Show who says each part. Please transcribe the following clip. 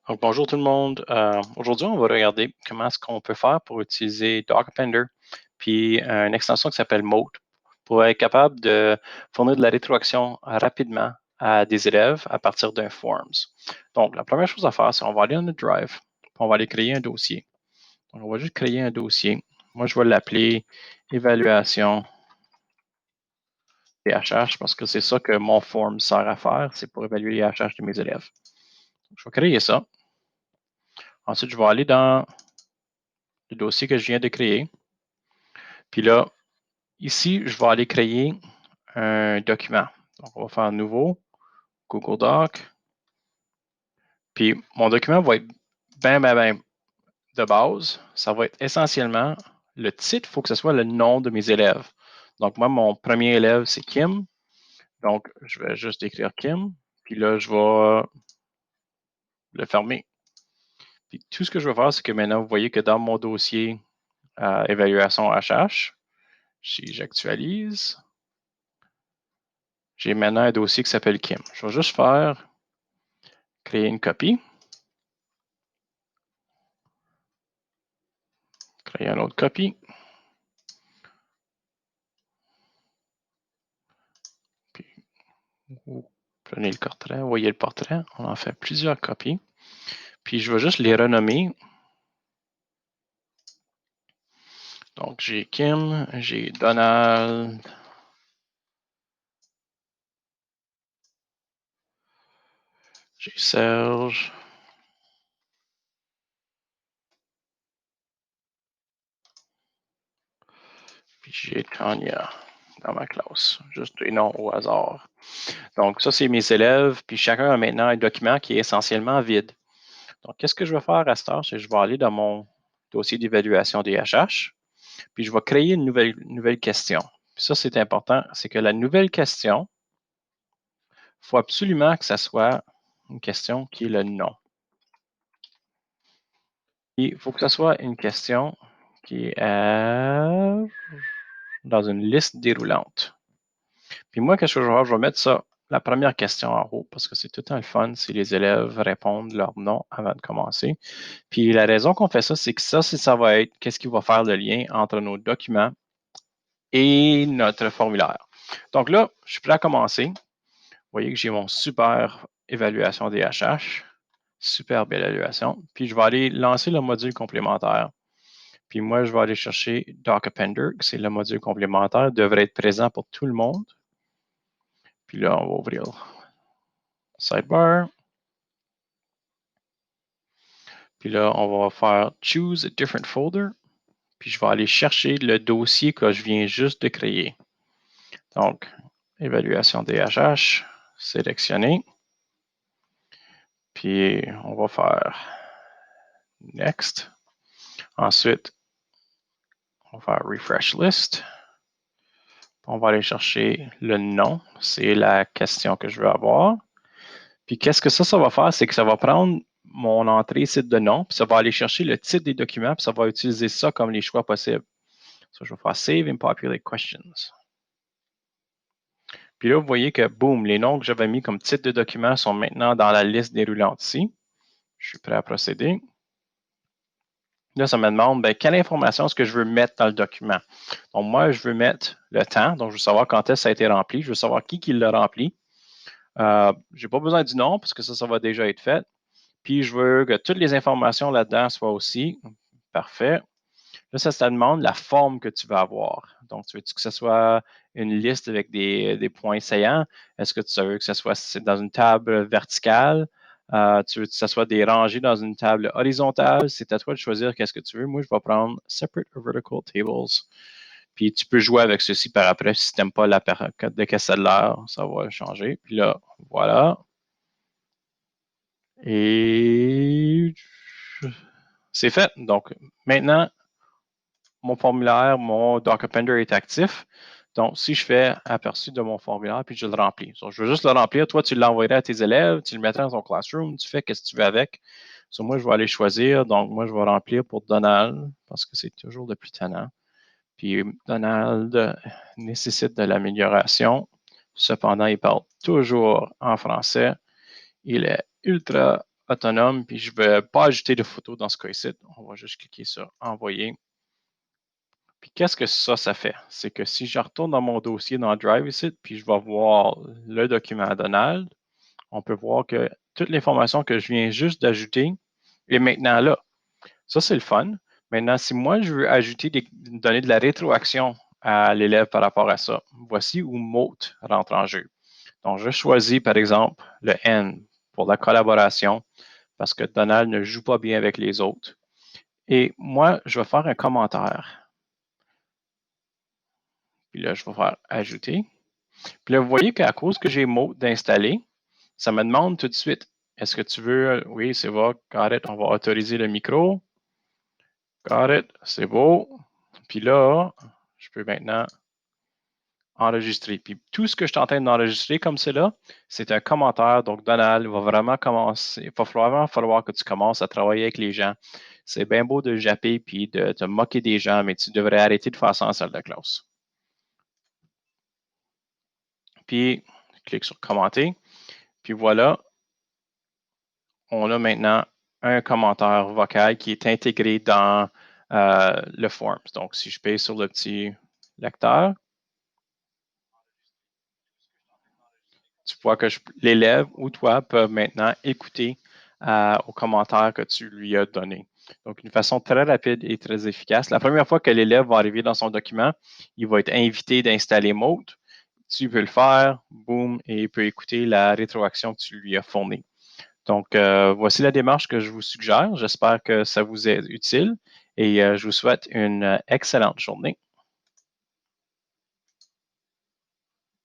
Speaker 1: Donc, bonjour tout le monde. Aujourd'hui, on va regarder comment est-ce qu'on peut faire pour utiliser Docapender, puis une extension qui s'appelle Mode, pour être capable de fournir de la rétroaction rapidement à des élèves à partir d'un Forms. Donc, la première chose à faire, c'est qu'on va aller dans notre Drive, puis on va aller créer un dossier. Donc, on va juste créer un dossier. Moi, je vais l'appeler Évaluation THH parce que c'est ça que mon form sert à faire, c'est pour évaluer les HH de mes élèves. Donc, je vais créer ça. Ensuite, je vais aller dans le dossier que je viens de créer. Puis là, ici, je vais aller créer un document. Donc, on va faire Nouveau, Google Doc. Puis, mon document va être bien de base. Ça va être essentiellement le titre, il faut que ce soit le nom de mes élèves. Donc, moi, mon premier élève, c'est Kim. Donc, je vais juste écrire Kim. Puis là, je vais le fermer. Puis, tout ce que je vais faire, c'est que maintenant, vous voyez que dans mon dossier évaluation HH, si j'actualise, j'ai maintenant un dossier qui s'appelle Kim. Je vais juste faire créer une copie, créer une autre copie. Puis, vous prenez le portrait, vous voyez le portrait, on en fait plusieurs copies. Puis, je vais juste les renommer. Donc, j'ai Kim, j'ai Donald, j'ai Serge, puis j'ai Tanya dans ma classe. Juste des noms au hasard. Donc, ça, c'est mes élèves. Puis, chacun a maintenant un document qui est essentiellement vide. Donc, qu'est-ce que je vais faire à cette heure? C'est que je vais aller dans mon dossier d'évaluation des HH, puis je vais créer une nouvelle question. Puis ça, c'est important, c'est que la nouvelle question, il faut absolument que ça soit une question qui est le nom. Il faut que ce soit une question qui est dans une liste déroulante. Puis moi, qu'est-ce que je vais faire? Je vais mettre ça, la première question en haut, parce que c'est tout le temps le fun si les élèves répondent leur nom avant de commencer. Puis la raison qu'on fait ça, c'est que ça va être qu'est-ce qui va faire le lien entre nos documents et notre formulaire. Donc là, je suis prêt à commencer. Vous voyez que j'ai mon super évaluation des HH. Super belle évaluation. Puis je vais aller lancer le module complémentaire. Puis moi, je vais aller chercher Docapender, c'est le module complémentaire, devrait être présent pour tout le monde. Puis là, on va ouvrir Sidebar. Puis là, on va faire Choose a different folder. Puis je vais aller chercher le dossier que je viens juste de créer. Donc, évaluation DHH, sélectionner. Puis on va faire Next. Ensuite, on va faire Refresh List. On va aller chercher le nom. C'est la question que je veux avoir. Puis qu'est-ce que ça va faire? C'est que ça va prendre mon entrée site de nom, puis ça va aller chercher le titre des documents, puis ça va utiliser ça comme les choix possibles. So, je vais faire Save and Populate Questions. Puis là, vous voyez que, boum, les noms que j'avais mis comme titre de document sont maintenant dans la liste déroulante ici. Je suis prêt à procéder. Là, ça me demande quelle information est-ce que je veux mettre dans le document. Donc, moi, je veux mettre le temps. Donc, je veux savoir quand est-ce que ça a été rempli. Je veux savoir qui l'a rempli. Je n'ai pas besoin du nom parce que ça va déjà être fait. Puis, je veux que toutes les informations là-dedans soient aussi. Parfait. Là, ça demande la forme que tu veux avoir. Donc, tu veux que ce soit une liste avec des points saillants? Est-ce que tu veux que ce soit dans une table verticale? Tu veux que ce soit des rangées dans une table horizontale? C'est à toi de choisir qu'est-ce que tu veux. Moi, je vais prendre Separate Vertical Tables. Puis, tu peux jouer avec ceci par après. Si tu n'aimes pas la période de celle-là, ça va changer. Puis là, voilà. Et c'est fait. Donc, maintenant, mon formulaire, mon Docapender est actif. Donc, si je fais aperçu de mon formulaire, puis je le remplis. Donc, je veux juste le remplir. Toi, tu l'envoierais à tes élèves, tu le mettrais dans ton classroom, tu fais ce que tu veux avec. So, moi, je vais aller choisir. Donc, moi, je vais remplir pour Donald, parce que c'est toujours le plus tannant. Puis, Donald nécessite de l'amélioration. Cependant, il parle toujours en français. Il est ultra autonome, puis je ne vais pas ajouter de photos dans ce cas-ci. On va juste cliquer sur Envoyer. Puis qu'est-ce que ça fait? C'est que si je retourne dans mon dossier dans Drive ici, puis je vais voir le document Donald, on peut voir que toute l'information que je viens juste d'ajouter est maintenant là. Ça, c'est le fun. Maintenant, si moi, je veux ajouter donner de la rétroaction à l'élève par rapport à ça, voici où Mote rentre en jeu. Donc, je choisis, par exemple, le N pour la collaboration parce que Donald ne joue pas bien avec les autres. Et moi, je vais faire un commentaire. Puis là, je vais faire Ajouter. Puis là, vous voyez qu'à cause que j'ai Mote d'installer, ça me demande tout de suite, est-ce que tu veux, oui, c'est bon, got it, on va autoriser le micro. Got it, c'est beau. Puis là, je peux maintenant enregistrer. Puis tout ce que je suis en train d'enregistrer comme c'est là, c'est un commentaire. Donc, Donald, il va vraiment commencer. Il va vraiment falloir que tu commences à travailler avec les gens. C'est bien beau de japper puis de te moquer des gens, mais tu devrais arrêter de faire ça en salle de classe. Puis, clique sur commenter. Puis voilà, on a maintenant un commentaire vocal qui est intégré dans le Forms. Donc, si je paye sur le petit lecteur, tu vois que l'élève ou toi peuvent maintenant écouter aux commentaires que tu lui as donnés. Donc, une façon très rapide et très efficace. La première fois que l'élève va arriver dans son document, il va être invité d'installer Mode. Tu peux le faire, boum, et il peut écouter la rétroaction que tu lui as fournie. Donc, voici la démarche que je vous suggère. J'espère que ça vous est utile et je vous souhaite une excellente journée.